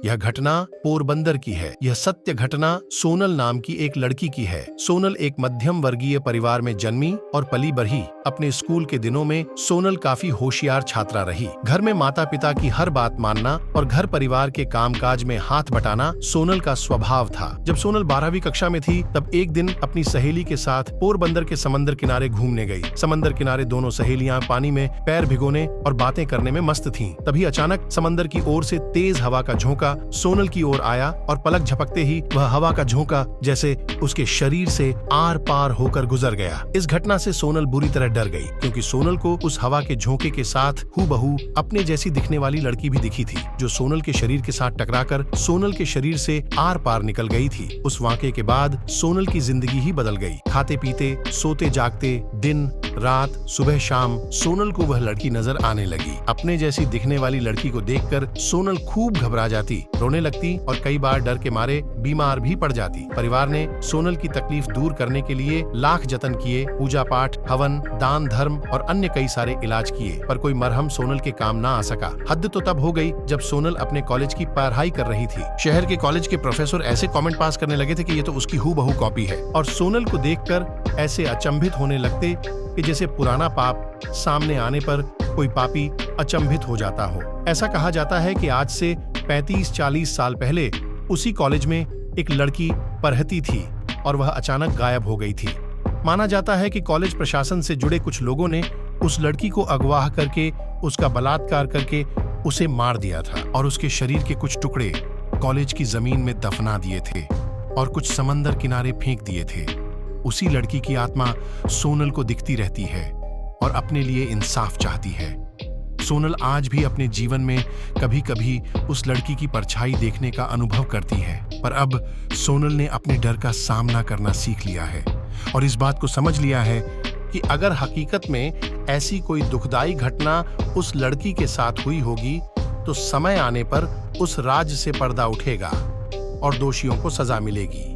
यह घटना पोरबंदर की है। यह सत्य घटना सोनल नाम की एक लड़की की है। सोनल एक मध्यम वर्गीय परिवार में जन्मी और पली बढ़ी। अपने स्कूल के दिनों में सोनल काफी होशियार छात्रा रही। घर में माता पिता की हर बात मानना और घर परिवार के कामकाज में हाथ बटाना सोनल का स्वभाव था। जब सोनल 12वीं कक्षा में थी तब एक दिन अपनी सहेली के साथ पोरबंदर के समंदर किनारे घूमने गई। समंदर किनारे दोनों सहेलियां पानी में पैर भिगोने और बातें करने में मस्त थीं। तभी अचानक समंदर की ओर से तेज हवा का झोंका सोनल की ओर आया और पलक झपकते ही वह हवा का झोंका जैसे उसके शरीर से आर पार होकर गुजर गया। इस घटना से सोनल बुरी तरह डर गई, क्योंकि सोनल को उस हवा के झोंके के साथ हूबहू अपने जैसी दिखने वाली लड़की भी दिखी थी, जो सोनल के शरीर के साथ टकराकर सोनल के शरीर से आर पार निकल गई थी। उस वाक़े के बाद सोनल की जिंदगी ही बदल गई। खाते पीते, सोते जागते, दिन रात, सुबह शाम सोनल को वह लड़की नजर आने लगी। अपने जैसी दिखने वाली लड़की को देखकर सोनल खूब घबरा जाती, रोने लगती और कई बार डर के मारे बीमार भी पड़ जाती। परिवार ने सोनल की तकलीफ दूर करने के लिए लाख जतन किए, पूजा पाठ, हवन, दान धर्म और अन्य कई सारे इलाज किए, पर कोई मरहम सोनल के काम ना आ सका। हद तो तब हो गई जब सोनल अपने कॉलेज की पढ़ाई कर रही थी। शहर के कॉलेज के प्रोफेसर ऐसे कमेंट पास करने लगे थे कि ये तो उसकी हूबहू कॉपी है, और सोनल को देखकर ऐसे अचंभित होने लगते कि जैसे पुराना पाप सामने आने पर कोई पापी अचंभित हो जाता हो। ऐसा कहा जाता है कि आज से 35-40 साल पहले उसी कॉलेज में एक लड़की पढ़ती थी और वह अचानक गायब हो गई थी। माना जाता है कि कॉलेज प्रशासन से जुड़े कुछ लोगों ने उस लड़की को अगवा करके, उसका बलात्कार करके उसे मार दिया था और उसके शरीर के कुछ टुकड़े कॉलेज की जमीन में दफना दिए थे और कुछ समंदर किनारे फेंक दिए थे। उसी लड़की की आत्मा सोनल को दिखती रहती है और अपने लिए इंसाफ चाहती है। सोनल आज भी अपने जीवन में कभी कभी उस लड़की की परछाई देखने का अनुभव करती है, पर अब सोनल ने अपने डर का सामना करना सीख लिया है और इस बात को समझ लिया है कि अगर हकीकत में ऐसी कोई दुखदाई घटना उस लड़की के साथ हुई होगी तो समय आने पर उस राज से पर्दा उठेगा और दोषियों को सजा मिलेगी।